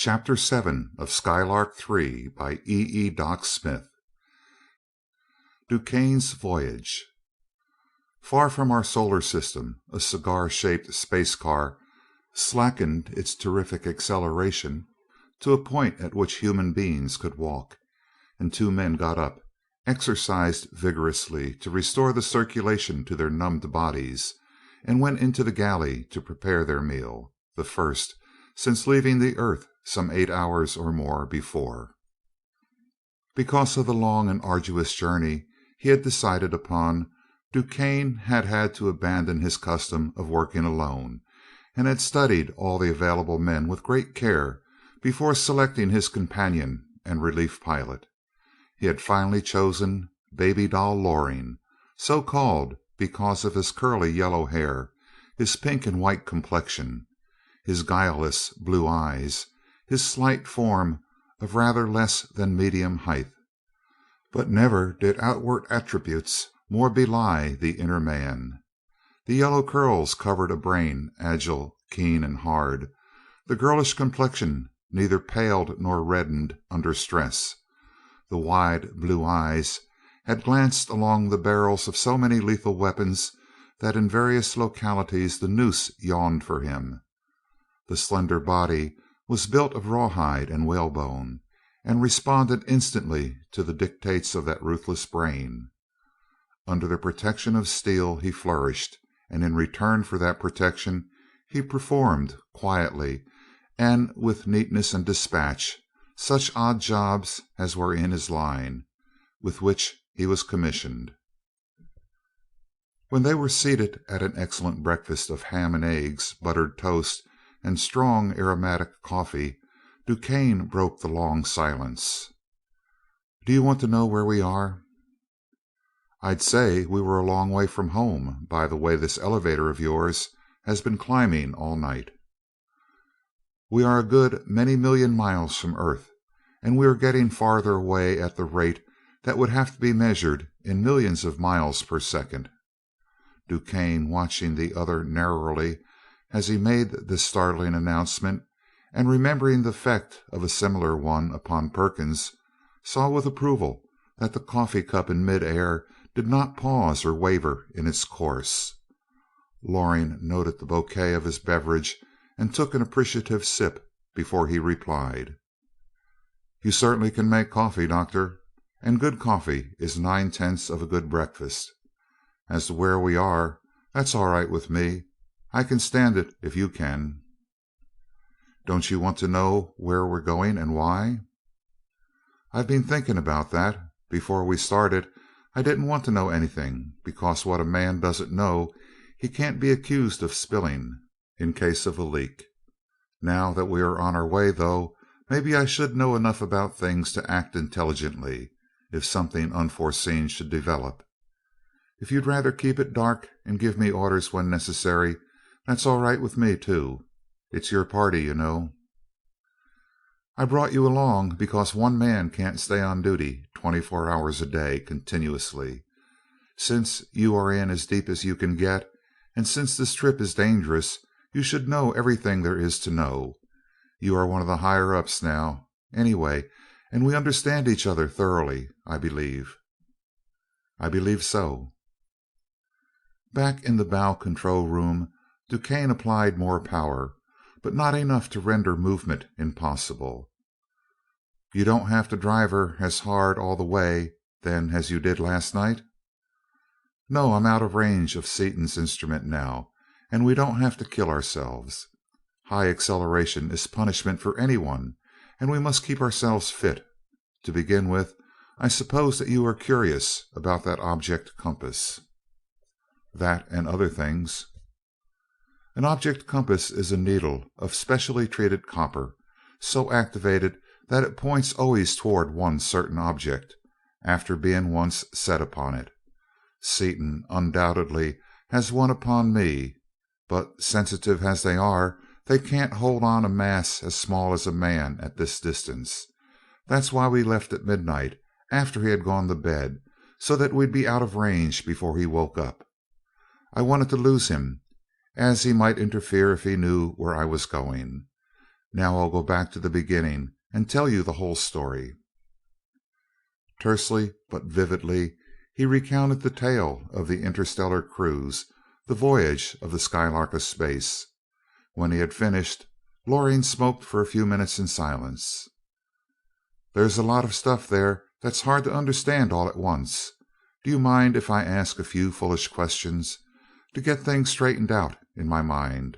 Chapter 7 of Skylark Three by Doc Smith. DuQuesne's Voyage. Far from our solar system, a cigar-shaped space car slackened its terrific acceleration to a point at which human beings could walk, and two men got up, exercised vigorously to restore the circulation to their numbed bodies, and went into the galley to prepare their meal, the first since leaving the earth some 8 hours or more before. Because of the long and arduous journey he had decided upon, DuQuesne had had to abandon his custom of working alone, and had studied all the available men with great care before selecting his companion and relief pilot. He had finally chosen Baby Doll Loring, so called because of his curly yellow hair, his pink and white complexion, his guileless blue eyes, his slight form of rather less than medium height. But never did outward attributes more belie the inner man. The yellow curls covered a brain agile, keen, and hard. The girlish complexion neither paled nor reddened under stress. The wide blue eyes had glanced along the barrels of so many lethal weapons that in various localities the noose yawned for him. The slender body was built of rawhide and whalebone, and responded instantly to the dictates of that ruthless brain. Under the protection of steel he flourished, and in return for that protection he performed quietly and with neatness and dispatch such odd jobs as were in his line, with which he was commissioned. When they were seated at an excellent breakfast of ham and eggs, buttered toast, and strong aromatic coffee, DuQuesne broke the long silence. "Do you want to know where we are?" "I'd say we were a long way from home, by the way this elevator of yours has been climbing all night." "We are a good many million miles from Earth, and we are getting farther away at the rate that would have to be measured in millions of miles per second." DuQuesne, watching the other narrowly as he made this startling announcement, and remembering the effect of a similar one upon Perkins, saw with approval that the coffee cup in mid-air did not pause or waver in its course. Loring noted the bouquet of his beverage and took an appreciative sip before he replied: "You certainly can make coffee, Doctor, and good coffee is 9/10 of a good breakfast. As to where we are, that's all right with me. I can stand it if you can." "Don't you want to know where we're going and why?" "I've been thinking about that. Before we started I didn't want to know anything, because what a man doesn't know he can't be accused of spilling in case of a leak. Now that we are on our way, though, maybe I should know enough about things to act intelligently if something unforeseen should develop. If you'd rather keep it dark and give me orders when necessary, that's all right with me, too. It's your party, you know." "I brought you along because one man can't stay on duty 24 hours a day continuously. Since you are in as deep as you can get, and since this trip is dangerous, you should know everything there is to know. You are one of the higher ups now, anyway, and we understand each other thoroughly, I believe." "I believe so." Back in the bow control room, DuQuesne applied more power, but not enough to render movement impossible. "You don't have to drive her as hard all the way, then, as you did last night?" "No, I'm out of range of Seaton's instrument now, and we don't have to kill ourselves. High acceleration is punishment for anyone, and we must keep ourselves fit. To begin with, I suppose that you are curious about that object compass." "That and other things." "An object compass is a needle of specially treated copper, so activated that it points always toward one certain object, after being once set upon it. Seaton undoubtedly has one upon me, but sensitive as they are, they can't hold on a mass as small as a man at this distance. That's why we left at midnight, after he had gone to bed, so that we'd be out of range before he woke up. I wanted to lose him, as he might interfere if he knew where I was going. Now I'll go back to the beginning and tell you the whole story." Tersely but vividly he recounted the tale of the interstellar cruise, the voyage of the Skylark of Space. When he had finished, Loring smoked for a few minutes in silence. "There's a lot of stuff there that's hard to understand all at once. Do you mind if I ask a few foolish questions to get things straightened out in my mind?"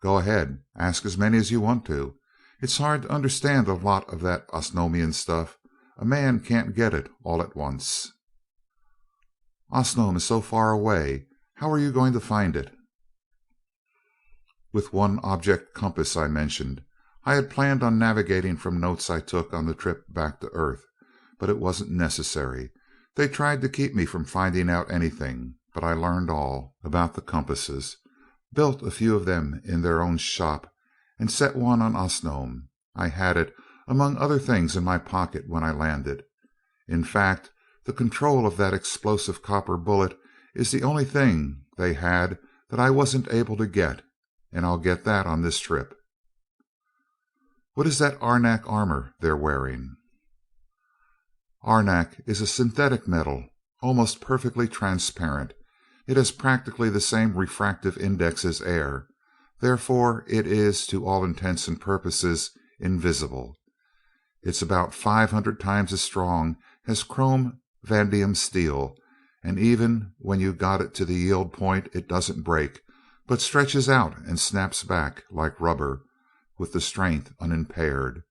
"Go ahead. Ask as many as you want to. It's hard to understand a lot of that Osnomian stuff. A man can't get it all at once." "Osnome is so far away. How are you going to find it?" "With one object compass I mentioned. I had planned on navigating from notes I took on the trip back to Earth, but it wasn't necessary. They tried to keep me from finding out anything, but I learned all about the compasses, built a few of them in their own shop, and set one on Osnome. I had it, among other things, in my pocket when I landed. In fact, the control of that explosive copper bullet is the only thing they had that I wasn't able to get, and I'll get that on this trip." "What is that arenak armor they're wearing?" "Arenak is a synthetic metal, almost perfectly transparent. It has practically the same refractive index as air, therefore it is, to all intents and purposes, invisible. It's about 500 times as strong as chrome vanadium steel, and even when you got it to the yield point it doesn't break, but stretches out and snaps back like rubber, with the strength unimpaired.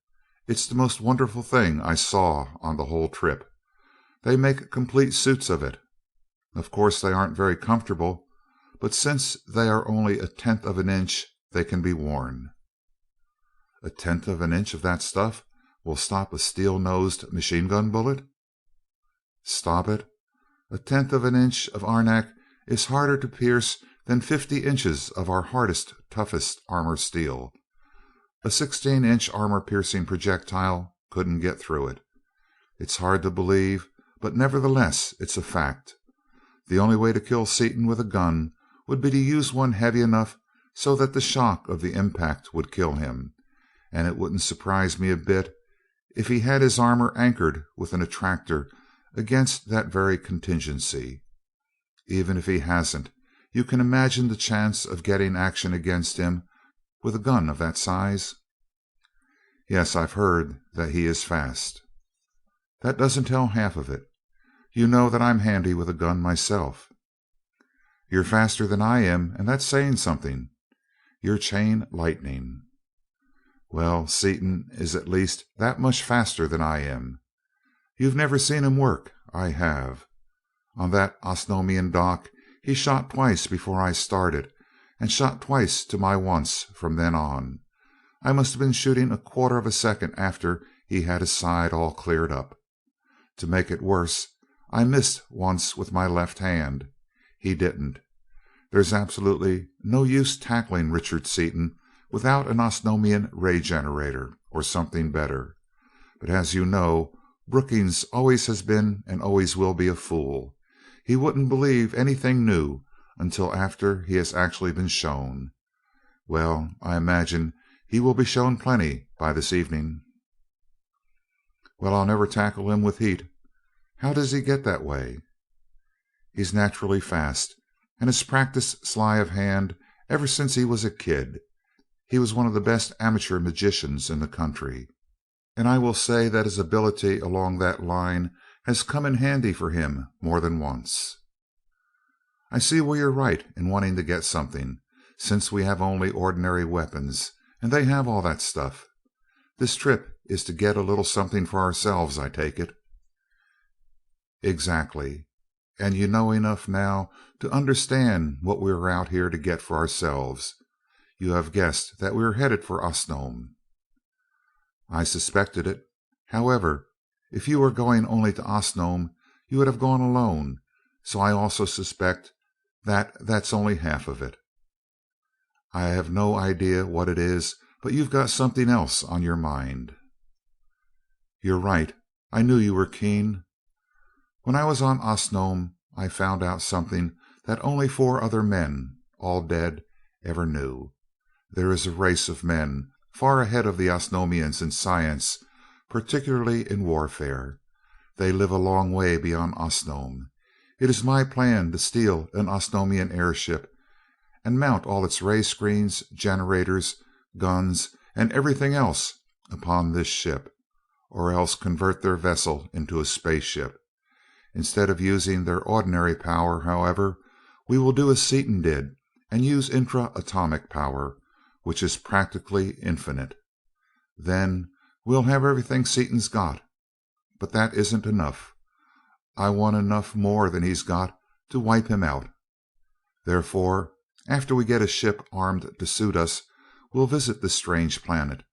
It's the most wonderful thing I saw on the whole trip. They make complete suits of it. Of course they aren't very comfortable, but since they are only a tenth of an inch they can be worn." "A tenth of an inch of that stuff will stop a steel-nosed machine gun bullet?" "Stop it? A tenth of an inch of arenak is harder to pierce than 50 inches of our hardest, toughest armor steel. A 16-inch armor-piercing projectile couldn't get through it. It's hard to believe, but nevertheless it's a fact. The only way to kill Seaton with a gun would be to use one heavy enough so that the shock of the impact would kill him, and it wouldn't surprise me a bit if he had his armor anchored with an attractor against that very contingency. Even if he hasn't, you can imagine the chance of getting action against him with a gun of that size?" "Yes, I've heard that he is fast." "That doesn't tell half of it. You know that I'm handy with a gun myself." "You're faster than I am, and that's saying something. You're chain lightning." "Well, Seaton is at least that much faster than I am. You've never seen him work. I have. On that Osnomian dock he shot twice before I started, and shot twice to my once from then on. I must have been shooting a quarter of a second after he had his side all cleared up. To make it worse, I missed once with my left hand. He didn't. There's absolutely no use tackling Richard Seaton without an Osnomian ray generator or something better. But as you know, Brookings always has been and always will be a fool. He wouldn't believe anything new until after he has actually been shown. Well, I imagine he will be shown plenty by this evening." "Well, I'll never tackle him with heat. How does he get that way?" "He's naturally fast, and has practiced sleight of hand ever since he was a kid. He was one of the best amateur magicians in the country, and I will say that his ability along that line has come in handy for him more than once." "I see where you're right in wanting to get something, since we have only ordinary weapons and they have all that stuff. This trip is to get a little something for ourselves, I take it." "Exactly. And you know enough now to understand what we are out here to get for ourselves. You have guessed that we are headed for Osnome." "I suspected it. However, if you were going only to Osnome you would have gone alone, so I also suspect that that's only half of it. I have no idea what it is, but you've got something else on your mind." "You're right. I knew you were keen. When I was on Osnome I found out something that only 4 other men, all dead, ever knew. There is a race of men far ahead of the Osnomians in science, particularly in warfare. They live a long way beyond Osnome. It is my plan to steal an Osnomian airship and mount all its ray screens, generators, guns, and everything else upon this ship, or else convert their vessel into a spaceship. Instead of using their ordinary power, however, we will do as Seaton did and use intra-atomic power, which is practically infinite. Then we'll have everything Seaton's got. But that isn't enough. I want enough more than he's got to wipe him out. Therefore, after we get a ship armed to suit us, we'll visit this strange planet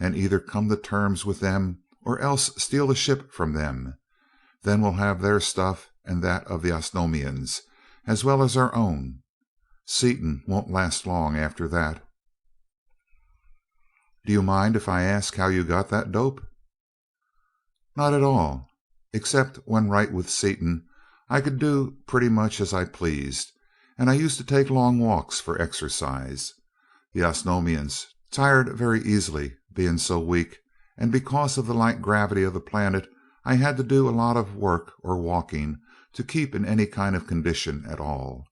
and either come to terms with them or else steal a ship from them. Then we'll have their stuff and that of the Osnomians, as well as our own. Seaton won't last long after that. Do you mind if I ask how you got that dope? Not at all. Except when right with Seaton, I could do pretty much as I pleased, and I used to take long walks for exercise. The Osnomians tired very easily, being so weak, and because of the light gravity of the planet, I had to do a lot of work or walking to keep in any kind of condition at all.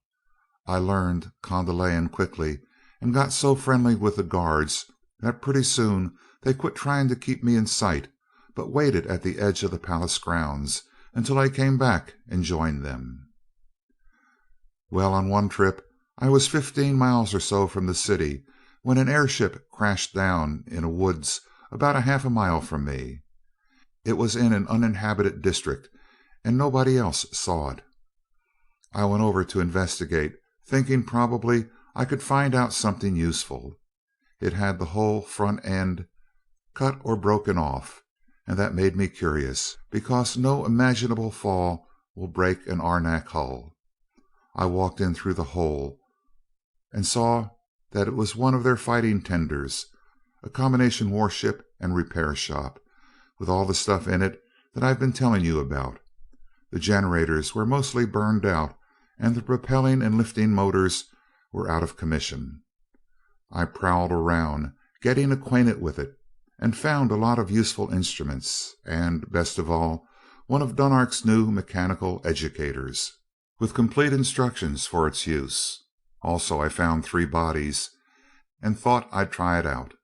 I learned Condelayan quickly and got so friendly with the guards that pretty soon they quit trying to keep me in sight, but waited at the edge of the palace grounds until I came back and joined them. Well, on one trip I was 15 miles or so from the city when an airship crashed down in a woods about a half a mile from me. It was in an uninhabited district and nobody else saw it. I went over to investigate, thinking probably I could find out something useful. It had the whole front end cut or broken off, and that made me curious, because no imaginable fall will break an arenak hull. I walked in through the hole and saw that it was one of their fighting tenders, a combination warship and repair shop, with all the stuff in it that I've been telling you about. The generators were mostly burned out, and the propelling and lifting motors were out of commission. I prowled around, getting acquainted with it, and found a lot of useful instruments, and, best of all, one of Dunark's new mechanical educators, with complete instructions for its use. Also, I found 3 bodies, and thought I'd try it out.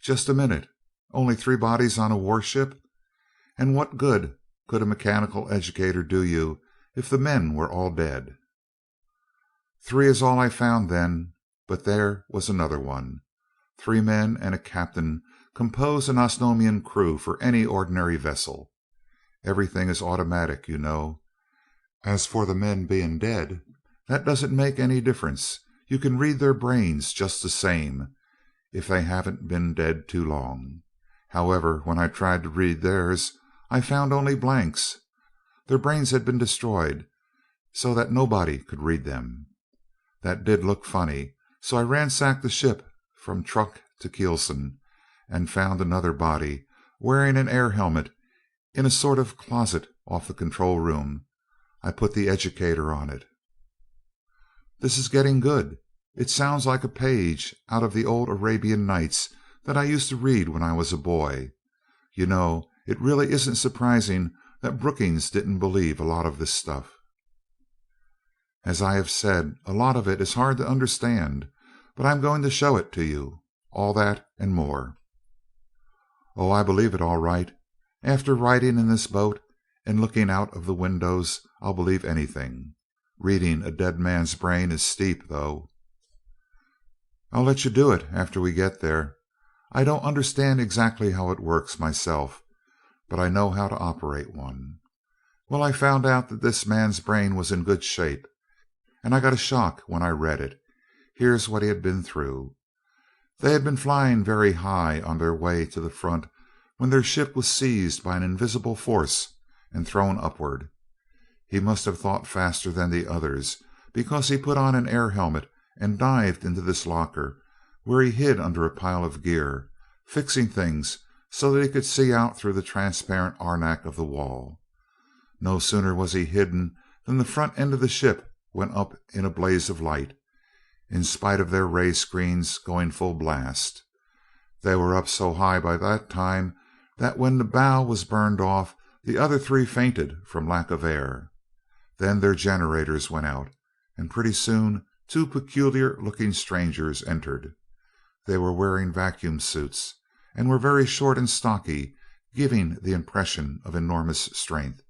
Just a minute. Only 3 bodies on a warship? And what good could a mechanical educator do you if the men were all dead? 3 is all I found then, but there was another one. 3 men and a captain compose an Osnomian crew for any ordinary vessel. Everything is automatic, you know. As for the men being dead, that doesn't make any difference. You can read their brains just the same, if they haven't been dead too long. However, when I tried to read theirs, I found only blanks. Their brains had been destroyed, so that nobody could read them. That did look funny, so I ransacked the ship from truck to keelson, and found another body, wearing an air helmet, in a sort of closet off the control room. I put the educator on it. This is getting good. It sounds like a page out of the old Arabian Nights that I used to read when I was a boy. You know, it really isn't surprising that Brookings didn't believe a lot of this stuff. As I have said, a lot of it is hard to understand, but I'm going to show it to you. All that and more. Oh, I believe it all right. After riding in this boat and looking out of the windows, I'll believe anything. Reading a dead man's brain is steep, though. I'll let you do it after we get there. I don't understand exactly how it works myself, but I know how to operate one. Well, I found out that this man's brain was in good shape, and I got a shock when I read it. Here's what he had been through. They had been flying very high on their way to the front when their ship was seized by an invisible force and thrown upward. He must have thought faster than the others, because he put on an air helmet and dived into this locker, where he hid under a pile of gear, fixing things so that he could see out through the transparent arenak of the wall. No sooner was he hidden than the front end of the ship went up in a blaze of light, in spite of their ray screens going full blast. They were up so high by that time that when the bow was burned off the other three fainted from lack of air. Then their generators went out, and pretty soon two peculiar looking strangers entered. They were wearing vacuum suits, and were very short and stocky, giving the impression of enormous strength.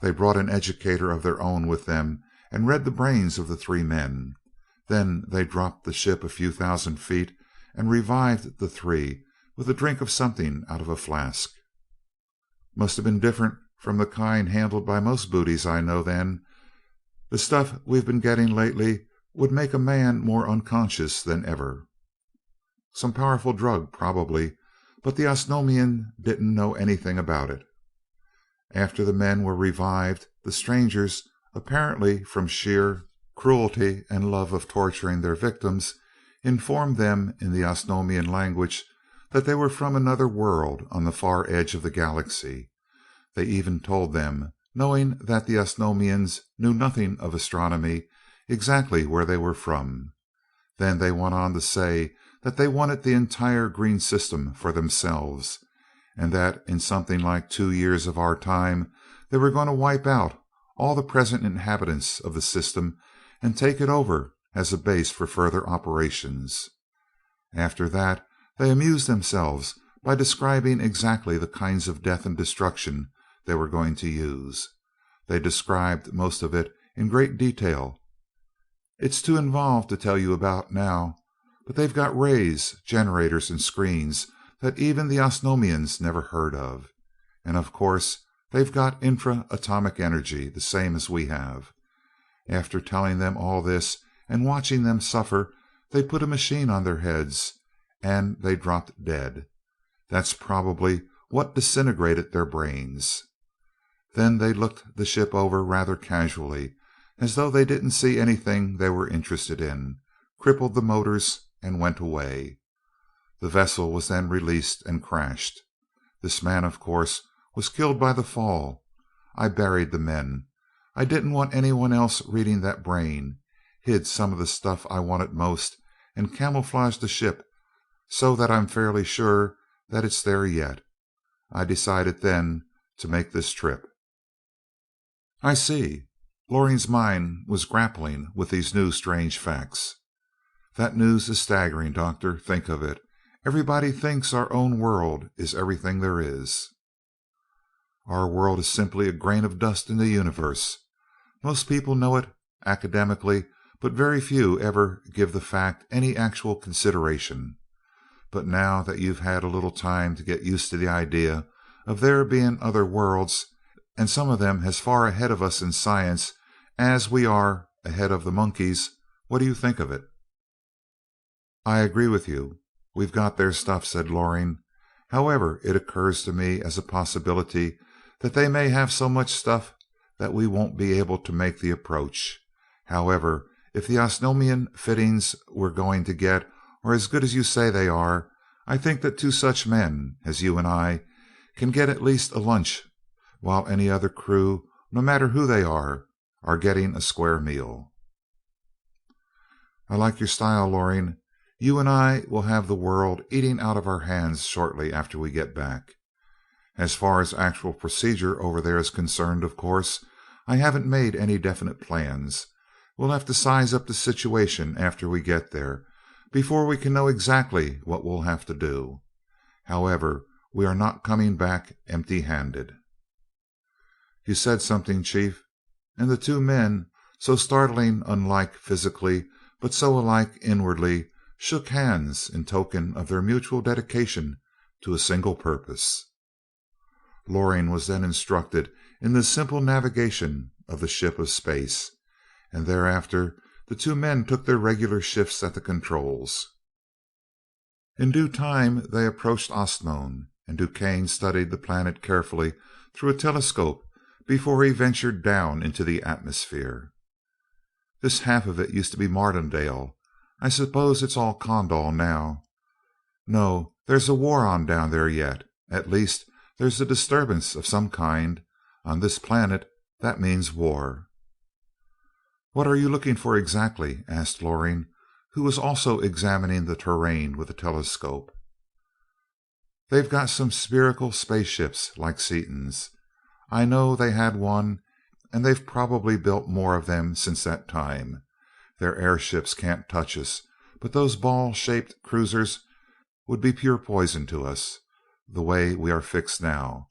They brought an educator of their own with them and read the brains of the three men. Then they dropped the ship a few thousand feet and revived the three with a drink of something out of a flask. Must have been different from the kind handled by most booties I know then. The stuff we've been getting lately would make a man more unconscious than ever. Some powerful drug, probably, but the Osnomian didn't know anything about it. After the men were revived, the strangers, apparently from sheer cruelty and love of torturing their victims, informed them in the Osnomian language that they were from another world on the far edge of the galaxy. They even told them, knowing that the Osnomians knew nothing of astronomy, exactly where they were from. Then they went on to say that they wanted the entire green system for themselves, and that in something like 2 years of our time they were going to wipe out all the present inhabitants of the system and take it over as a base for further operations. After that they amused themselves by describing exactly the kinds of death and destruction they were going to use. They described most of it in great detail. It's too involved to tell you about now, but they've got rays, generators, and screens that even the Osnomians never heard of. And of course they've got infra-atomic energy, the same as we have. After telling them all this and watching them suffer, they put a machine on their heads and they dropped dead. That's probably what disintegrated their brains. Then they looked the ship over rather casually, as though they didn't see anything they were interested in, crippled the motors, and went away. The vessel was then released and crashed. This man, of course, was killed by the fall. I buried the men. I didn't want anyone else reading that brain, hid some of the stuff I wanted most, and camouflaged the ship so that I'm fairly sure that it's there yet. I decided then to make this trip. I see. Loring's mind was grappling with these new strange facts. That news is staggering, Doctor. Think of it. Everybody thinks our own world is everything there is. Our world is simply a grain of dust in the universe. Most people know it academically, but very few ever give the fact any actual consideration. But now that you've had a little time to get used to the idea of there being other worlds, and some of them as far ahead of us in science as we are ahead of the monkeys, what do you think of it? I agree with you. We've got their stuff, said Loring. However, it occurs to me as a possibility that they may have so much stuff that we won't be able to make the approach. However, if the Osnomian fittings we're going to get are as good as you say they are, I think that two such men as you and I can get at least a lunch, while any other crew, no matter who they are getting a square meal. I like your style, Loring. You and I will have the world eating out of our hands shortly after we get back. As far as actual procedure over there is concerned, of course, I haven't made any definite plans. We'll have to size up the situation after we get there, before we can know exactly what we'll have to do. However, we are not coming back empty-handed. You said something, Chief, and the two men, so startling unlike physically, but so alike inwardly, shook hands in token of their mutual dedication to a single purpose. Loring was then instructed in the simple navigation of the ship of space, and thereafter the two men took their regular shifts at the controls. In due time they approached Osnome, and DuQuesne studied the planet carefully through a telescope before he ventured down into the atmosphere. This half of it used to be Mardondale. I suppose it's all Kondal now. No, there's a war on down there yet. At least there's a disturbance of some kind. On this planet, that means war. What are you looking for exactly? Asked Loring, who was also examining the terrain with the telescope. They've got some spherical spaceships like Seaton's. I know they had one, and they've probably built more of them since that time. Their airships can't touch us, but those ball-shaped cruisers would be pure poison to us, the way we are fixed now.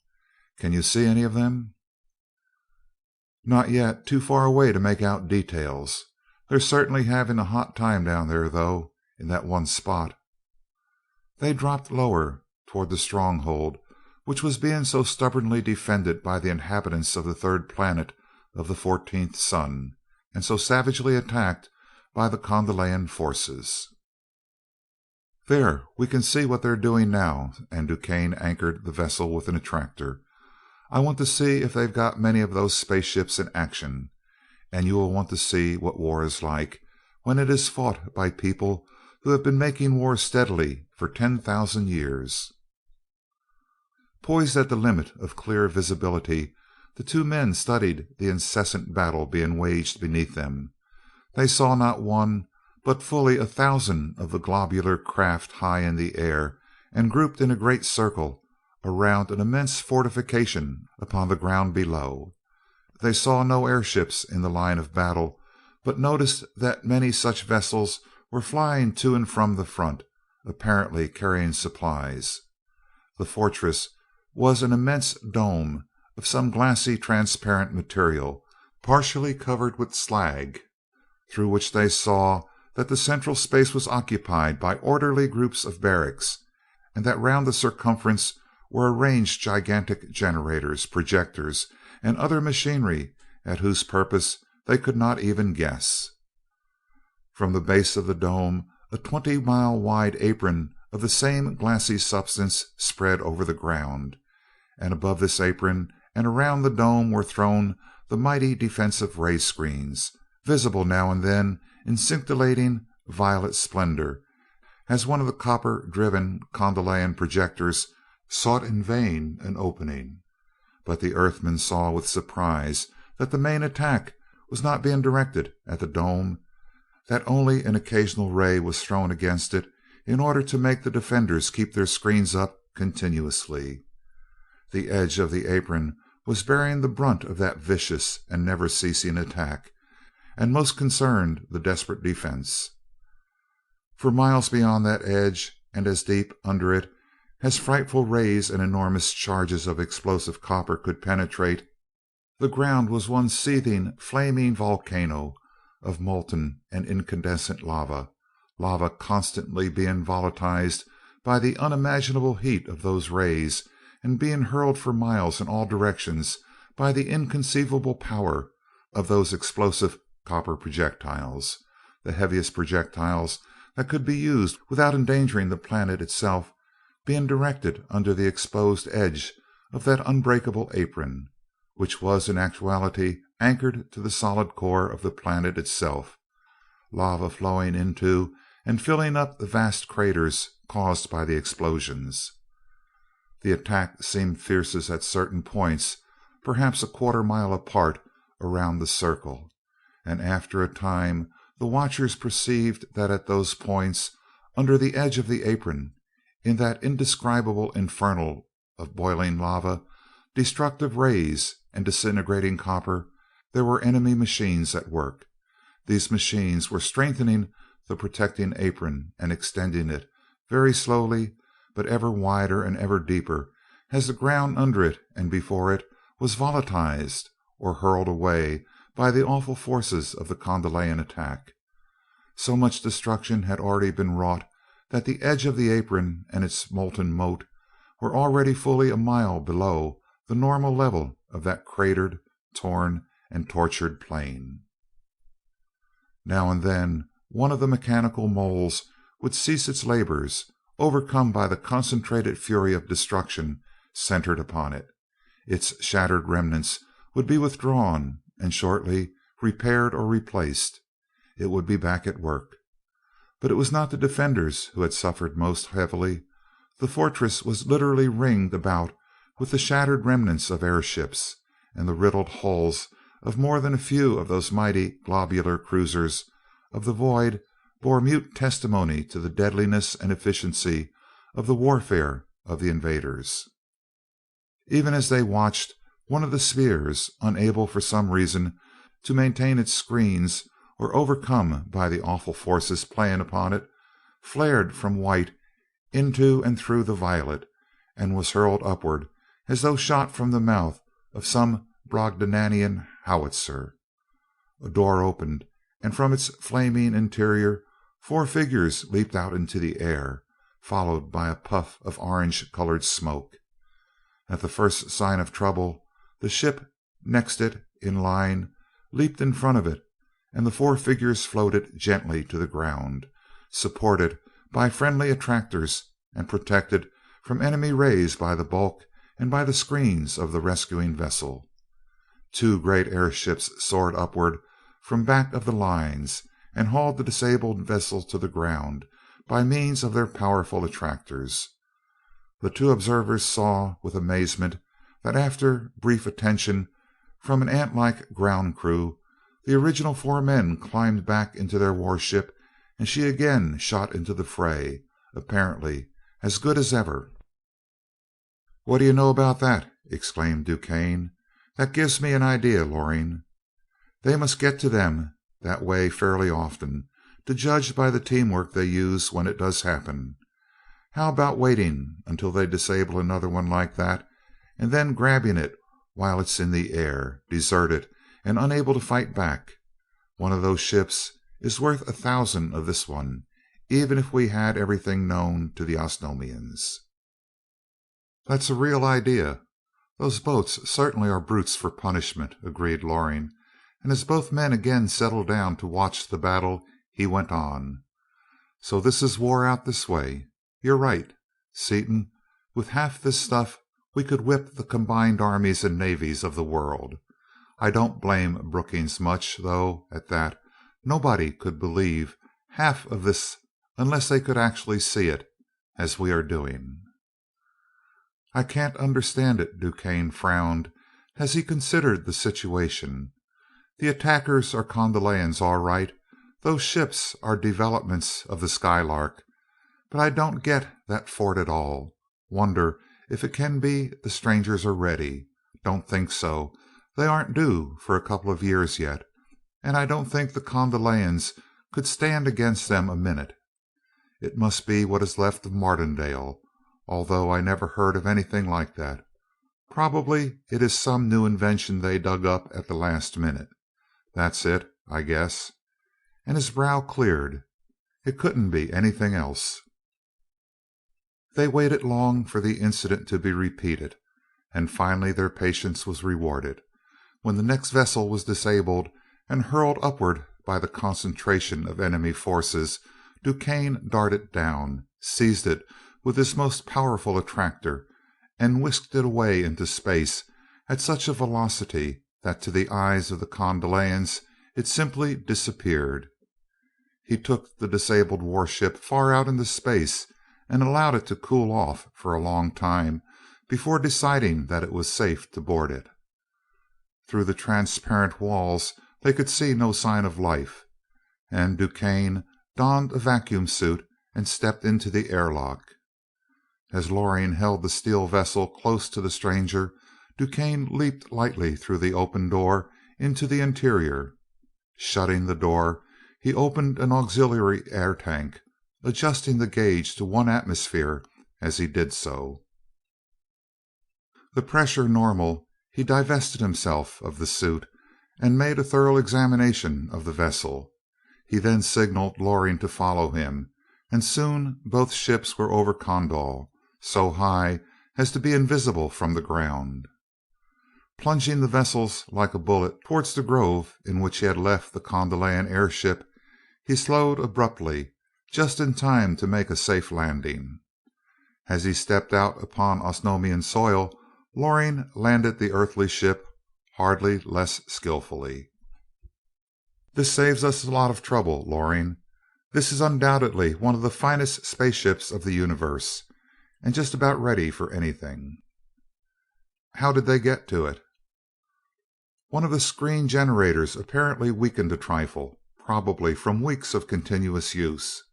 Can you see any of them?" "Not yet. Too far away to make out details. They're certainly having a hot time down there, though, in that one spot." They dropped lower toward the stronghold which was being so stubbornly defended by the inhabitants of the third planet of the 14th sun, and so savagely attacked by the Kondalian forces. "There, we can see what they're doing now," and DuQuesne anchored the vessel with an attractor. "I want to see if they've got many of those spaceships in action, and you will want to see what war is like when it is fought by people who have been making war steadily for 10,000 years." Poised at the limit of clear visibility, the two men studied the incessant battle being waged beneath them. They saw not one, but fully 1,000 of the globular craft high in the air and grouped in a great circle around an immense fortification upon the ground below. They saw no airships in the line of battle, but noticed that many such vessels were flying to and from the front, apparently carrying supplies. The fortress was an immense dome of some glassy transparent material, partially covered with slag, through which they saw that the central space was occupied by orderly groups of barracks, and that round the circumference were arranged gigantic generators, projectors, and other machinery at whose purpose they could not even guess. From the base of the dome a 20-mile wide apron of the same glassy substance spread over the ground, and above this apron and around the dome were thrown the mighty defensive ray screens, visible now and then in scintillating violet splendor, as one of the copper-driven Kondalian projectors sought in vain an opening. But the Earthmen saw with surprise that the main attack was not being directed at the dome, that only an occasional ray was thrown against it in order to make the defenders keep their screens up continuously. The edge of the apron was bearing the brunt of that vicious and never-ceasing attack, and most concerned the desperate defense. For miles beyond that edge, and as deep under it as frightful rays and enormous charges of explosive copper could penetrate, the ground was one seething, flaming volcano of molten and incandescent lava constantly being volatilized by the unimaginable heat of those rays and being hurled for miles in all directions by the inconceivable power of those explosive copper projectiles, the heaviest projectiles that could be used without endangering the planet itself, being directed under the exposed edge of that unbreakable apron, which was in actuality anchored to the solid core of the planet itself, lava flowing into and filling up the vast craters caused by the explosions. The attack seemed fiercest at certain points, perhaps a quarter-mile apart around the circle, and after a time the watchers perceived that at those points, under the edge of the apron, in that indescribable infernal of boiling lava, destructive rays, and disintegrating copper, there were enemy machines at work. These machines were strengthening the protecting apron and extending it, very slowly, but ever wider and ever deeper, as the ground under it and before it was volatilized or hurled away by the awful forces of the Kondalian attack. So much destruction had already been wrought that the edge of the apron and its molten moat were already fully a mile below the normal level of that cratered, torn, and tortured plain. Now and then one of the mechanical moles would cease its labors, overcome by the concentrated fury of destruction centered upon it. Its shattered remnants would be withdrawn, and shortly repaired or replaced. It would be back at work. But it was not the defenders who had suffered most heavily. The fortress was literally ringed about with the shattered remnants of airships, and the riddled hulls of more than a few of those mighty globular cruisers of the void bore mute testimony to the deadliness and efficiency of the warfare of the invaders. Even as they watched, one of the spheres, unable for some reason to maintain its screens or overcome by the awful forces playing upon it, flared from white into and through the violet, and was hurled upward as though shot from the mouth of some Brobdingnagian howitzer. A door opened, and from its flaming interior 4 figures leaped out into the air, followed by a puff of orange-colored smoke. At the first sign of trouble, the ship next it in line leaped in front of it, and the 4 figures floated gently to the ground, supported by friendly attractors and protected from enemy rays by the bulk and by the screens of the rescuing vessel. 2 great airships soared upward from back of the lines and hauled the disabled vessel to the ground by means of their powerful attractors. The 2 observers saw with amazement that after brief attention from an ant-like ground crew, the original 4 men climbed back into their warship, and she again shot into the fray, apparently as good as ever. "What do you know about that?" exclaimed DuQuesne. "That gives me an idea, Loring. They must get to them that way fairly often, to judge by the teamwork they use when it does happen. How about waiting until they disable another one like that, and then grabbing it while it's in the air, deserted and unable to fight back? One of those ships is worth 1,000 of this one, even if we had everything known to the Osnomians." "That's a real idea. Those boats certainly are brutes for punishment," agreed Loring, and as both men again settled down to watch the battle, he went on: "So this is war out this way. You're right, Seaton. With half this stuff we could whip the combined armies and navies of the world. I don't blame Brookings much, though, at that. Nobody could believe half of this unless they could actually see it, as we are doing." "I can't understand it." DuQuesne frowned as he considered the situation. "The attackers are Kondalians, all right. Those ships are developments of the Skylark. But I don't get that fort at all. Wonder if it can be the strangers are ready. Don't think so. They aren't due for a couple of years yet, and I don't think the Kondalians could stand against them a minute. It must be what is left of Martindale, although I never heard of anything like that. Probably it is some new invention they dug up at the last minute. That's it, I guess." And his brow cleared. It couldn't be anything else. They waited long for the incident to be repeated, and finally their patience was rewarded. When the next vessel was disabled and hurled upward by the concentration of enemy forces, DuQuesne darted down, seized it with his most powerful attractor, and whisked it away into space at such a velocity that to the eyes of the Kondalians it simply disappeared. He took the disabled warship far out into space and allowed it to cool off for a long time before deciding that it was safe to board it. Through the transparent walls they could see no sign of life, and DuQuesne donned a vacuum suit and stepped into the airlock. As Loring held the steel vessel close to the stranger, DuQuesne leaped lightly through the open door into the interior. Shutting the door, he opened an auxiliary air tank, adjusting the gauge to 1 atmosphere as he did so. The pressure normal, he divested himself of the suit and made a thorough examination of the vessel. He then signaled Loring to follow him, and soon both ships were over Kondal, so high as to be invisible from the ground. Plunging the vessels like a bullet towards the grove in which he had left the Kondalian airship, he slowed abruptly, just in time to make a safe landing. As he stepped out upon Osnomian soil, Loring landed the earthly ship hardly less skillfully. "This saves us a lot of trouble, Loring. This is undoubtedly one of the finest spaceships of the universe, and just about ready for anything." "How did they get to it?" "One of the screen generators apparently weakened a trifle, probably from weeks of continuous use.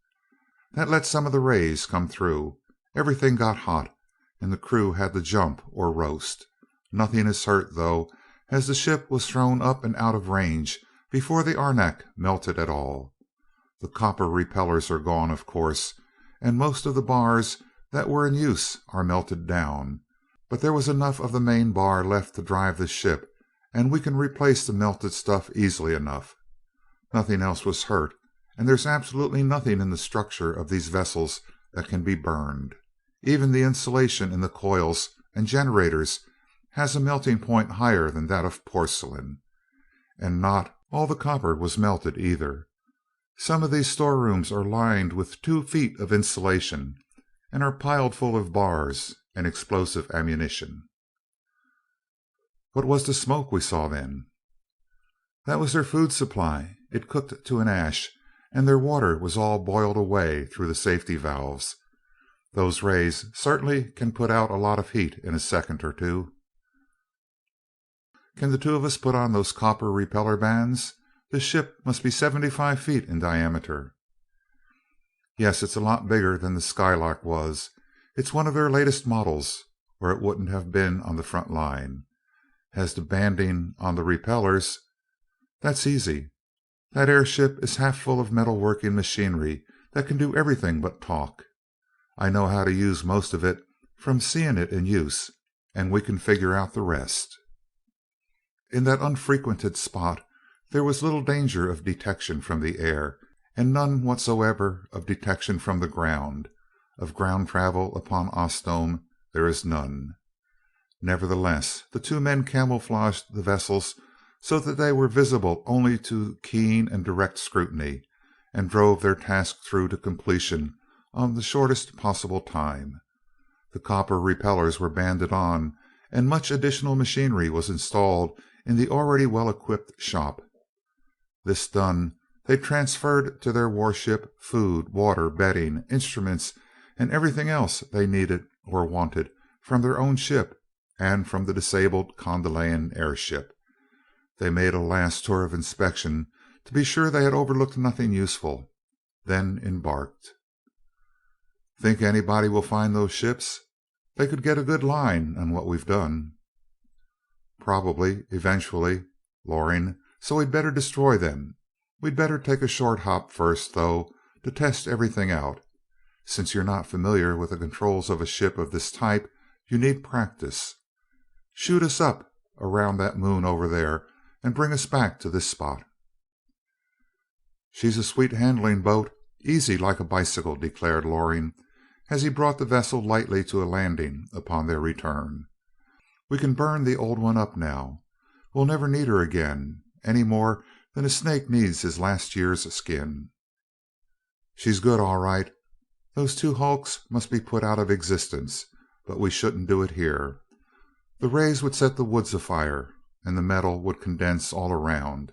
That let some of the rays come through. Everything got hot, and the crew had to jump or roast. Nothing is hurt, though, as the ship was thrown up and out of range before the arenak melted at all. The copper repellers are gone, of course, and most of the bars that were in use are melted down, but there was enough of the main bar left to drive the ship, and we can replace the melted stuff easily enough. Nothing else was hurt, and there's absolutely nothing in the structure of these vessels that can be burned. Even the insulation in the coils and generators has a melting point higher than that of porcelain. And not all the copper was melted either. Some of these storerooms are lined with 2 feet of insulation and are piled full of bars and explosive ammunition. What was the smoke we saw then? That was their food supply. It cooked to an ash, and their water was all boiled away through the safety valves. Those rays certainly can put out a lot of heat in a second or two. Can the 2 of us put on those copper repeller bands? This ship must be 75 feet in diameter. Yes, it's a lot bigger than the Skylark was. It's one of their latest models, or it wouldn't have been on the front line. As to banding on the repellers, that's easy. That airship is half full of metalworking machinery that can do everything but talk. I know how to use most of it from seeing it in use, and we can figure out the rest. In that unfrequented spot, there was little danger of detection from the air, and none whatsoever of detection from the ground. Of ground travel upon Osnome there is none. Nevertheless, the 2 men camouflaged the vessels so that they were visible only to keen and direct scrutiny, and drove their task through to completion on the shortest possible time. The copper repellers were banded on, and much additional machinery was installed in the already well-equipped shop. This done, they transferred to their warship food, water, bedding, instruments, and everything else they needed or wanted from their own ship and from the disabled Condelayan airship. They made a last tour of inspection to be sure they had overlooked nothing useful, then embarked. Think anybody will find those ships? They could get a good line on what we've done. Probably, eventually, Loring, so we'd better destroy them. We'd better take a short hop first, though, to test everything out. Since you're not familiar with the controls of a ship of this type, you need practice. Shoot us up around that moon over there and bring us back to this spot. She's a sweet handling boat, easy like a bicycle, declared Loring, as he brought the vessel lightly to a landing upon their return. We can burn the old one up now. We'll never need her again, any more than a snake needs his last year's skin. She's good, all right. Those 2 hulks must be put out of existence, but we shouldn't do it here. The rays would set the woods afire, and the metal would condense all around.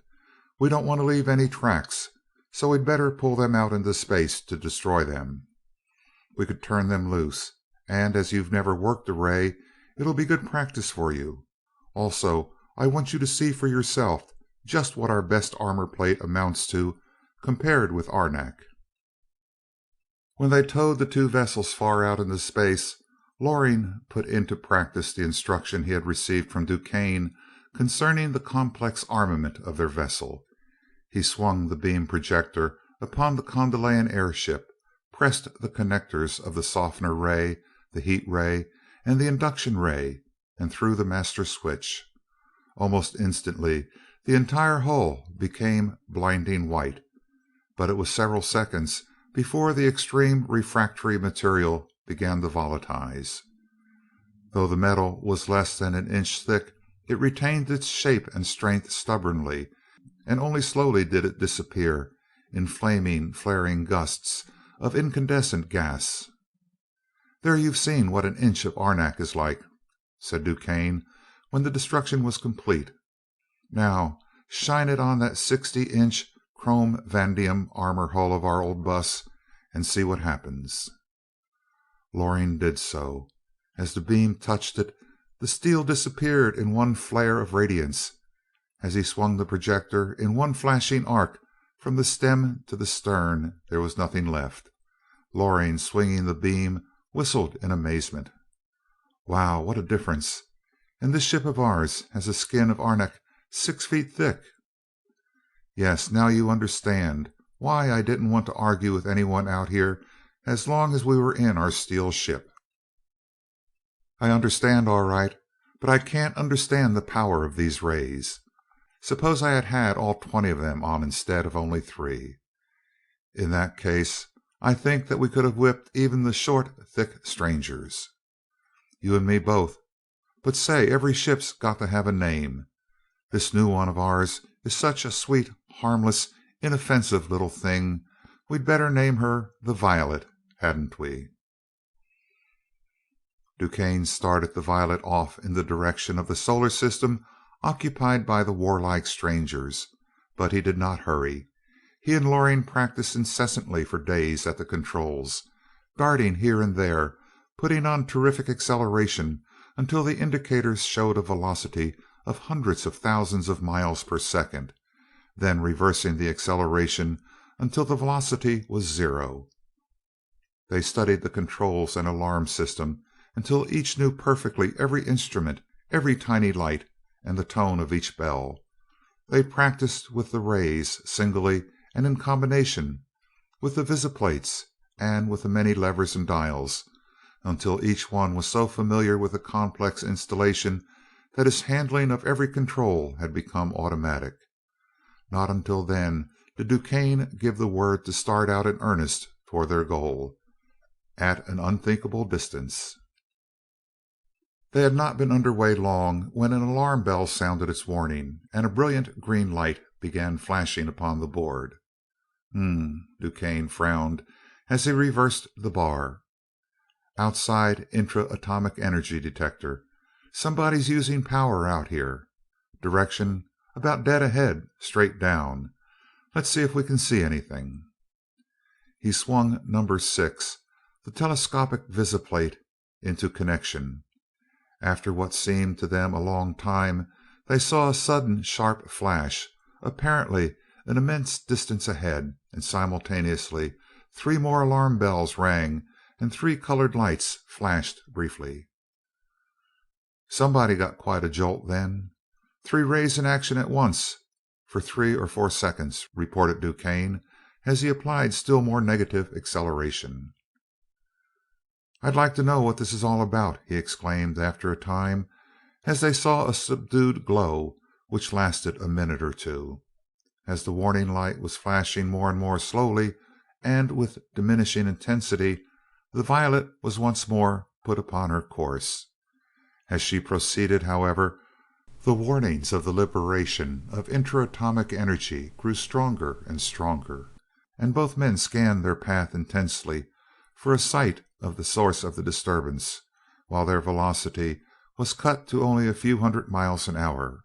We don't want to leave any tracks, so we'd better pull them out into space to destroy them. We could turn them loose, and as you've never worked a ray, it'll be good practice for you. Also, I want you to see for yourself just what our best armor plate amounts to compared with arenak. When they towed the 2 vessels far out into space, Loring put into practice the instruction he had received from DuQuesne concerning the complex armament of their vessel. He swung the beam projector upon the Condelayan airship, pressed the connectors of the softener ray, the heat ray, and the induction ray, and threw the master switch. Almost instantly the entire hull became blinding white, but it was several seconds before the extreme refractory material began to volatilize. Though the metal was less than an inch thick, it retained its shape and strength stubbornly, and only slowly did it disappear in flaming, flaring gusts of incandescent gas. "There you've seen what an inch of arenak is like," said DuQuesne when the destruction was complete. "Now shine it on that 60-inch chrome vanadium armor hull of our old bus and see what happens." Loring did so. As the beam touched it, the steel disappeared in one flare of radiance. As he swung the projector in one flashing arc from the stem to the stern, there was nothing left. Loring, swinging the beam, whistled in amazement. Wow, what a difference! And this ship of ours has a skin of arenak 6 feet thick. Yes, now you understand why I didn't want to argue with anyone out here as long as we were in our steel ship. I understand, all right, but I can't understand the power of these rays. Suppose I had had all 20 of them on instead of only 3. In that case, I think that we could have whipped even the short, thick strangers. You and me both. But say, every ship's got to have a name. This new one of ours is such a sweet, harmless, inoffensive little thing, we'd better name her the Violet, hadn't we? DuQuesne started the Violet off in the direction of the solar system occupied by the warlike strangers, but he did not hurry. He and Loring practiced incessantly for days at the controls, darting here and there, putting on terrific acceleration until the indicators showed a velocity of hundreds of thousands of miles per second, then reversing the acceleration until the velocity was 0. They studied the controls and alarm system until each knew perfectly every instrument, every tiny light, and the tone of each bell. They practiced with the rays, singly and in combination, with the visiplates, and with the many levers and dials, until each one was so familiar with the complex installation that his handling of every control had become automatic. Not until then did DuQuesne give the word to start out in earnest toward their goal, at an unthinkable distance. They had not been under way long when an alarm bell sounded its warning, and a brilliant green light began flashing upon the board. DuQuesne frowned as he reversed the bar. Outside intra-atomic energy detector. Somebody's using power out here. Direction about dead ahead, straight down. Let's see if we can see anything. He swung number 6, the telescopic visiplate, into connection. After what seemed to them a long time, they saw a sudden sharp flash, apparently an immense distance ahead, and simultaneously 3 more alarm bells rang and 3 colored lights flashed briefly. Somebody got quite a jolt then. 3 rays in action at once for 3 or 4 seconds, reported DuQuesne as he applied still more negative acceleration. I'd like to know what this is all about, he exclaimed after a time, as they saw a subdued glow which lasted a minute or two. As the warning light was flashing more and more slowly and with diminishing intensity, the Violet was once more put upon her course. As she proceeded, however, the warnings of the liberation of intra-atomic energy grew stronger and stronger, and both men scanned their path intensely for a sight of the source of the disturbance, while their velocity was cut to only a few hundred miles an hour.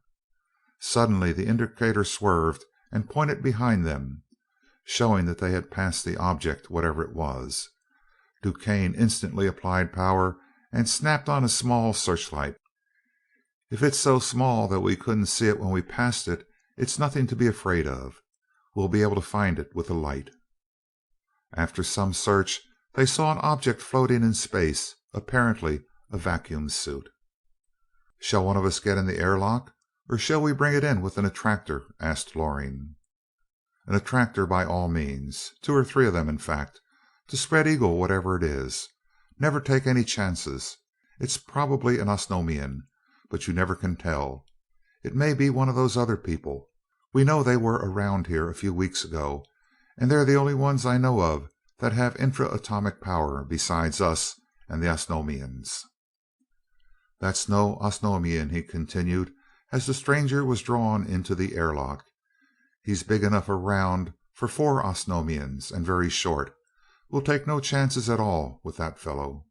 Suddenly the indicator swerved and pointed behind them, showing that they had passed the object, whatever it was. DuQuesne instantly applied power and snapped on a small searchlight. If it's so small that we couldn't see it when we passed it, it's nothing to be afraid of. We'll be able to find it with a light. After some search, they saw an object floating in space, apparently a vacuum suit. Shall one of us get in the airlock, or shall we bring it in with an attractor? Asked Loring. An attractor by all means. 2 or 3 of them, in fact, to spread eagle whatever it is. Never take any chances. It's probably an Osnomian, but you never can tell. It may be one of those other people. We know they were around here a few weeks ago, and they're the only ones I know of that have intra-atomic power besides us and the Osnomians. That's no Osnomian, he continued, as the stranger was drawn into the airlock. He's big enough around for 4 Osnomians, and very short. We'll take no chances at all with that fellow.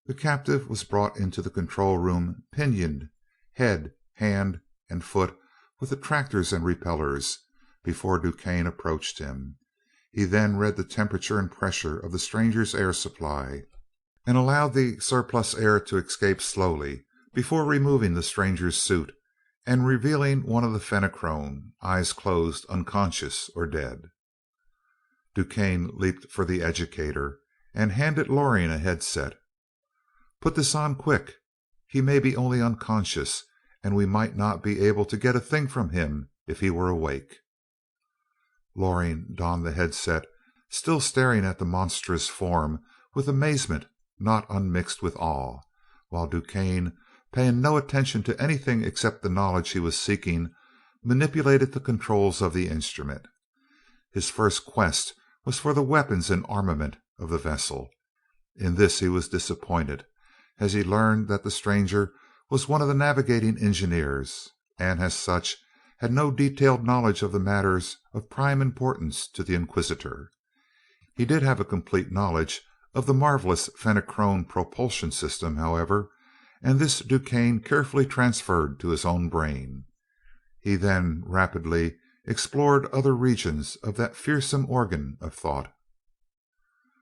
The captive was brought into the control room pinioned, head, hand, and foot with attractors and repellers, before DuQuesne approached him. He then read the temperature and pressure of the stranger's air supply, and allowed the surplus air to escape slowly before removing the stranger's suit and revealing one of the Fenachrone, eyes closed, unconscious or dead. DuQuesne leaped for the educator and handed Loring a headset. Put this on quick. He may be only unconscious, and we might not be able to get a thing from him if he were awake." Loring donned the headset, still staring at the monstrous form with amazement not unmixed with awe, while DuQuesne, paying no attention to anything except the knowledge he was seeking, manipulated the controls of the instrument. His first quest was for the weapons and armament of the vessel. In this he was disappointed, as he learned that the stranger was one of the navigating engineers, and as such had no detailed knowledge of the matters of prime importance to the inquisitor. He did have a complete knowledge of the marvelous Fenachrone propulsion system, however, and this DuQuesne carefully transferred to his own brain. He then rapidly explored other regions of that fearsome organ of thought.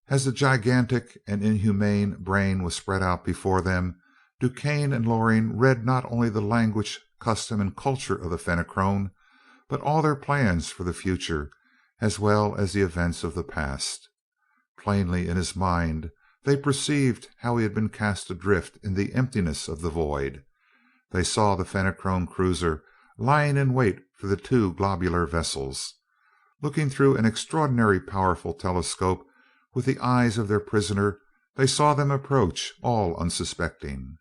As the gigantic and inhuman brain was spread out before them, DuQuesne and Loring read not only the language, custom, and culture of the Fenachrone, but all their plans for the future, as well as the events of the past. Plainly in his mind they perceived how he had been cast adrift in the emptiness of the void. They saw the Fenachrone cruiser lying in wait for the two globular vessels. Looking through an extraordinarily powerful telescope with the eyes of their prisoner, they saw them approach, all unsuspecting.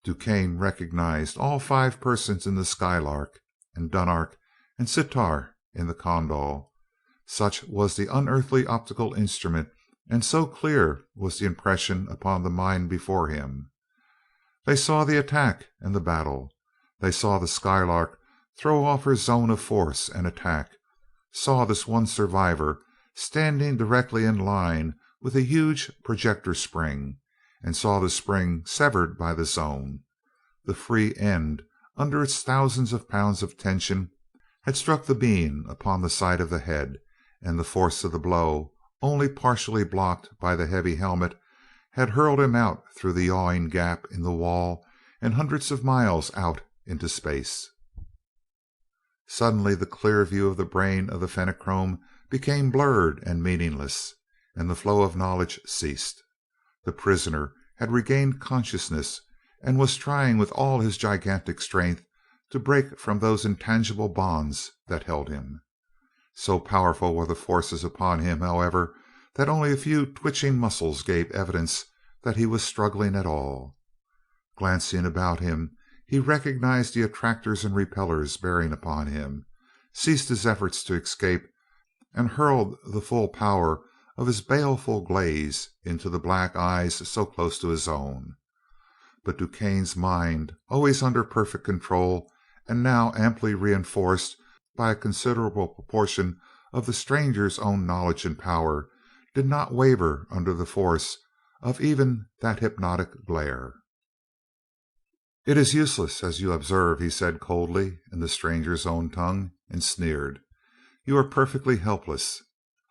DuQuesne recognized all 5 persons in the Skylark, and Dunark and Sitar in the Kondal. Such was the unearthly optical instrument, and so clear was the impression upon the mind before him. They saw the attack and the battle. They saw the Skylark throw off her zone of force and attack, saw this one survivor standing directly in line with a huge projector spring, and saw the spring severed by the zone. The free end, under its thousands of pounds of tension, had struck the being upon the side of the head, and the force of the blow, only partially blocked by the heavy helmet, had hurled him out through the yawning gap in the wall and hundreds of miles out into space. Suddenly the clear view of the brain of the Fenachrone became blurred and meaningless, and the flow of knowledge ceased. The prisoner had regained consciousness, and was trying with all his gigantic strength to break from those intangible bonds that held him. So powerful were the forces upon him, however, that only a few twitching muscles gave evidence that he was struggling at all. Glancing about him, he recognized the attractors and repellers bearing upon him, ceased his efforts to escape, and hurled the full power of his baleful glaze into the black eyes so close to his own. But DuQuesne's mind, always under perfect control, and now amply reinforced by a considerable proportion of the stranger's own knowledge and power, did not waver under the force of even that hypnotic glare. "It is useless, as you observe," he said coldly in the stranger's own tongue, and sneered. "You are perfectly helpless.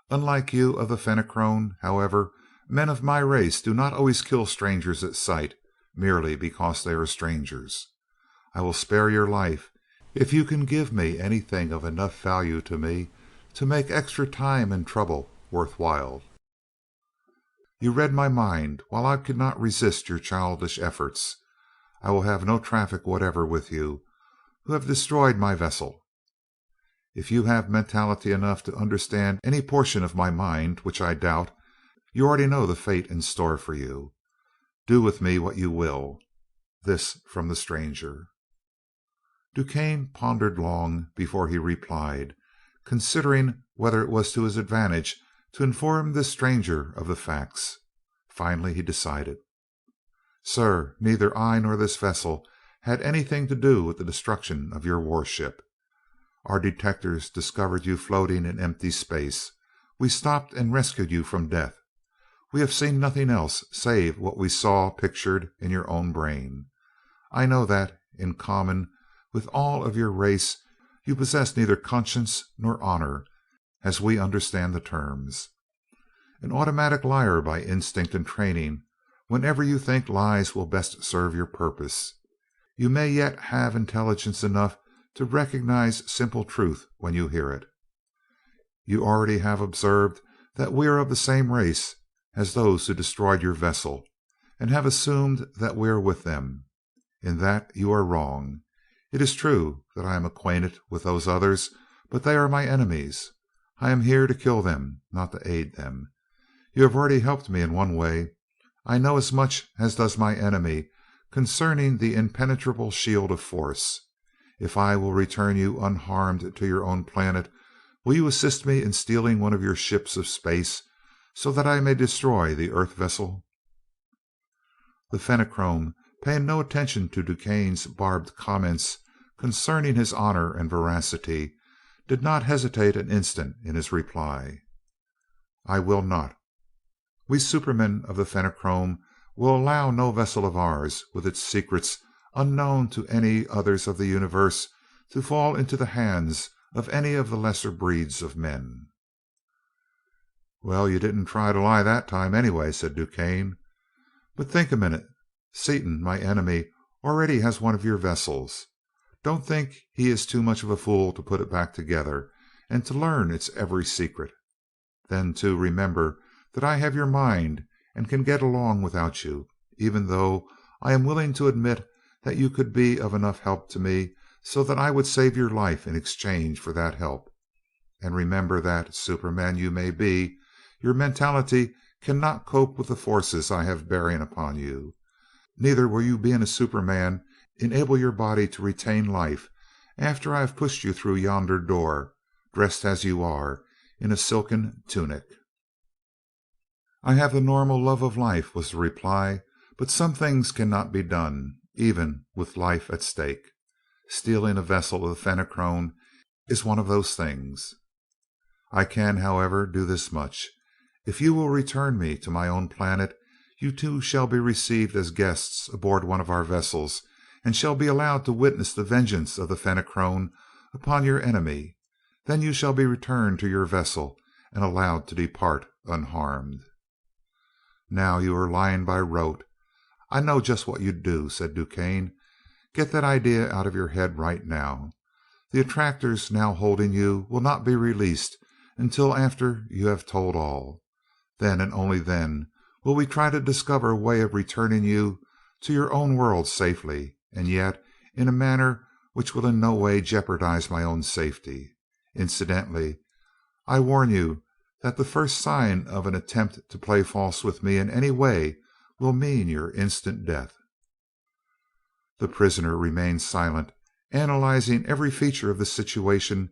Unlike you of the Fenachrone, however, men of my race do not always kill strangers at sight, merely because they are strangers. I will spare your life if you can give me anything of enough value to me to make extra time and trouble worth while. You read my mind while I could not resist your childish efforts. I will have no traffic whatever with you, who have destroyed my vessel. If you have mentality enough to understand any portion of my mind, which I doubt, you already know the fate in store for you. Do with me what you will." This from the stranger. DuQuesne pondered long before he replied, considering whether it was to his advantage to inform this stranger of the facts. Finally he decided. "Sir, neither I nor this vessel had anything to do with the destruction of your warship. Our detectors discovered you floating in empty space. We stopped and rescued you from death. We have seen nothing else save what we saw pictured in your own brain. I know that, in common with all of your race, you possess neither conscience nor honor, as we understand the terms. An automatic liar by instinct and training whenever you think lies will best serve your purpose. You may yet have intelligence enough to recognize simple truth when you hear it. You already have observed that we are of the same race as those who destroyed your vessel, and have assumed that we are with them. In that you are wrong. It is true that I am acquainted with those others, but they are my enemies. I am here to kill them, not to aid them. You have already helped me in one way. I know as much as does my enemy concerning the impenetrable shield of force. If I will return you unharmed to your own planet, will you assist me in stealing one of your ships of space so that I may destroy the Earth vessel?" The Fenachrone, paying no attention to DuQuesne's barbed comments concerning his honor and veracity, did not hesitate an instant in his reply. "I will not. We supermen of the Fenachrone will allow no vessel of ours, with its secrets unknown to any others of the universe, to fall into the hands of any of the lesser breeds of men." "Well, you didn't try to lie that time, anyway," said DuQuesne. "But think a minute. Seaton, my enemy, already has one of your vessels. Don't think he is too much of a fool to put it back together, and to learn its every secret. Then, too, remember that I have your mind and can get along without you, even though I am willing to admit that you could be of enough help to me so that I would save your life in exchange for that help. And remember that, superman you may be, your mentality cannot cope with the forces I have bearing upon you. Neither will you, being a superman, enable your body to retain life after I have pushed you through yonder door, dressed as you are, in a silken tunic." "I have the normal love of life," was the reply, "but some things cannot be done, even with life at stake. Stealing a vessel of the Fenachrone is one of those things. I can, however, do this much. If you will return me to my own planet, you two shall be received as guests aboard one of our vessels, and shall be allowed to witness the vengeance of the Fenachrone upon your enemy. Then you shall be returned to your vessel and allowed to depart unharmed." "Now you are lying by rote. I know just what you'd do," said DuQuesne. "Get that idea out of your head right now. The attractors now holding you will not be released until after you have told all. Then, and only then, will we try to discover a way of returning you to your own world safely, and yet in a manner which will in no way jeopardize my own safety. Incidentally, I warn you that the first sign of an attempt to play false with me in any way will mean your instant death." The prisoner remained silent, analyzing every feature of the situation,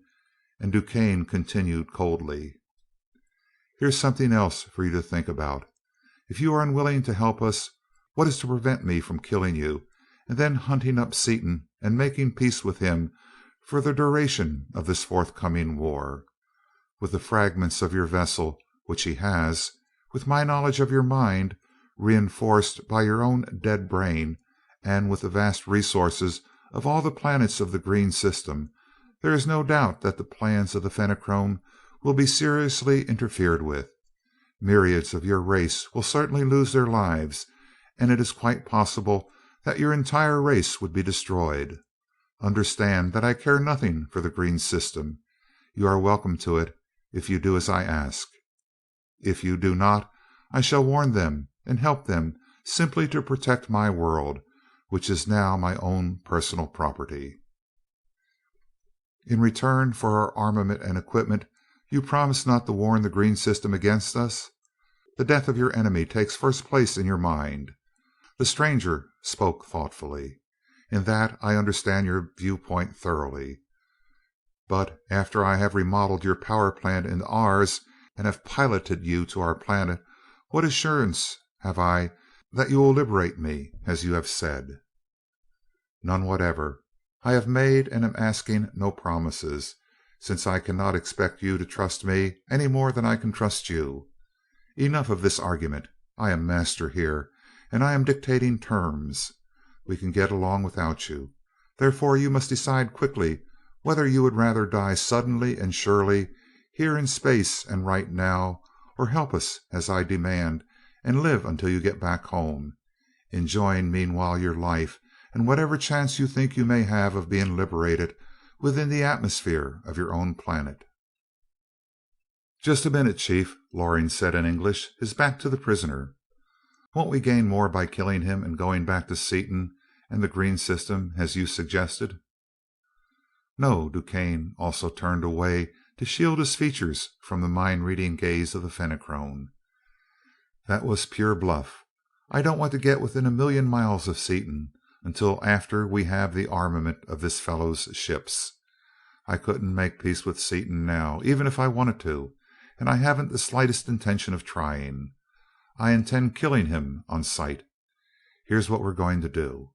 and DuQuesne continued coldly: "Here's something else for you to think about. If you are unwilling to help us, what is to prevent me from killing you and then hunting up Seaton and making peace with him for the duration of this forthcoming war? With the fragments of your vessel, which he has, with my knowledge of your mind, reinforced by your own dead brain, and with the vast resources of all the planets of the green system, there is no doubt that the plans of the Fenachrone will be seriously interfered with. Myriads of your race will certainly lose their lives, and it is quite possible that your entire race would be destroyed. Understand that I care nothing for the green system. You are welcome to it if you do as I ask. If you do not, I shall warn them and help them simply to protect my world, which is now my own personal property. In return for our armament and equipment, you promise not to warn the green system against us? The death of your enemy takes first place in your mind." The stranger spoke thoughtfully. "In that I understand your viewpoint thoroughly. But after I have remodeled your power plant into ours and have piloted you to our planet, what assurance have I that you will liberate me, as you have said?" "None whatever. I have made and am asking no promises, since I cannot expect you to trust me any more than I can trust you. Enough of this argument. I am master here, and I am dictating terms. We can get along without you. Therefore you must decide quickly whether you would rather die suddenly and surely here in space and right now, or help us as I demand and live until you get back home, enjoying meanwhile your life and whatever chance you think you may have of being liberated within the atmosphere of your own planet." "Just a minute, Chief," Loring said in English, his back to the prisoner. Won't we gain more by killing him and going back to Seaton and the green system as you suggested?" "No." DuQuesne also turned away to shield his features from the mind reading gaze of the Fenachrone. "That was pure bluff. I don't want to get within a million miles of Seaton until after we have the armament of this fellow's ships. I couldn't make peace with Seaton now, even if I wanted to, and I haven't the slightest intention of trying. I intend killing him on sight. Here's what we're going to do.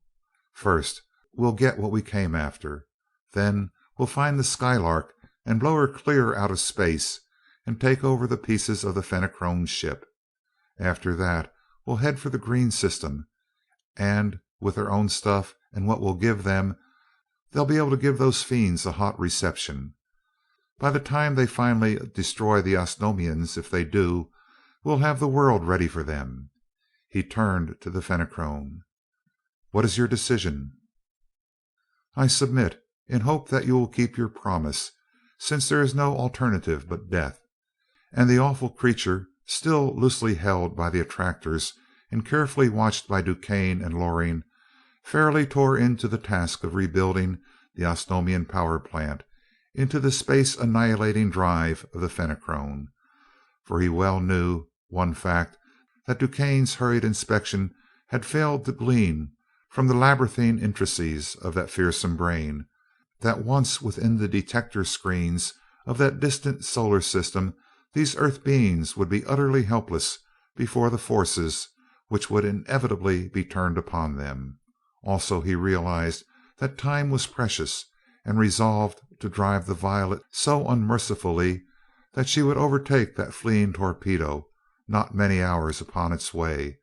First, we'll get what we came after. Then we'll find the Skylark and blow her clear out of space and take over the pieces of the Fenachrone ship. After that, we'll head for the green system, and with their own stuff and what we'll give them, they'll be able to give those fiends a hot reception. By the time they finally destroy the Osnomians, if they do, we'll have the world ready for them." He turned to the Fenachrone. "What is your decision?" "I submit, in hope that you will keep your promise, since there is no alternative but death." And the awful creature, still loosely held by the attractors and carefully watched by DuQuesne and Loring, fairly tore into the task of rebuilding the Osnomian power plant into the space annihilating drive of the Fenachrone, for he well knew one fact that DuQuesne's hurried inspection had failed to glean from the labyrinthine intricacies of that fearsome brain, that once within the detector screens of that distant solar system these earth beings would be utterly helpless before the forces which would inevitably be turned upon them. Also he realized that time was precious, and resolved to drive the Violet so unmercifully that she would overtake that fleeing torpedo not many hours upon its way,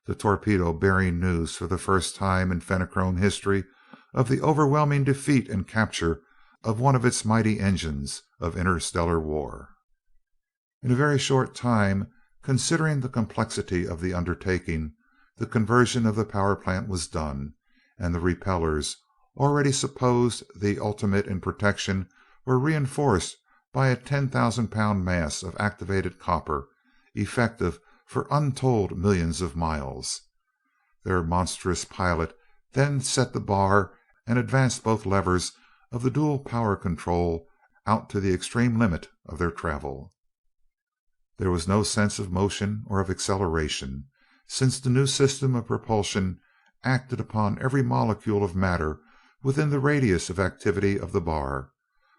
the torpedo bearing news for the first time in Fenachrone history of the overwhelming defeat and capture of one of its mighty engines of interstellar war. In a very short time, considering the complexity of the undertaking, the conversion of the power plant was done, and the repellers, already supposed the ultimate in protection, were reinforced by a 10,000-pound mass of activated copper, effective for untold millions of miles. Their monstrous pilot then set the bar and advanced both levers of the dual power control out to the extreme limit of their travel. There was no sense of motion or of acceleration, since the new system of propulsion acted upon every molecule of matter within the radius of activity of the bar,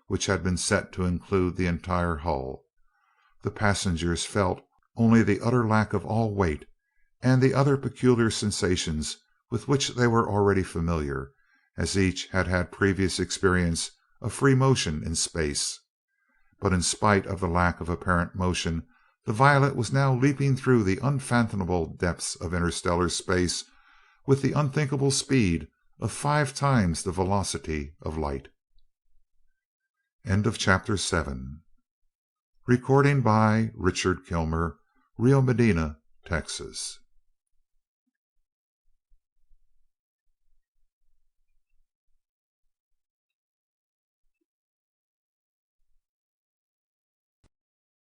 which had been set to include the entire hull. The passengers felt only the utter lack of all weight, and the other peculiar sensations with which they were already familiar, as each had had previous experience of free motion in space. But in spite of the lack of apparent motion, the Violet was now leaping through the unfathomable depths of interstellar space with the unthinkable speed of 5 times the velocity of light. End of chapter 7. Recording by Richard Kilmer, Rio Medina, Texas.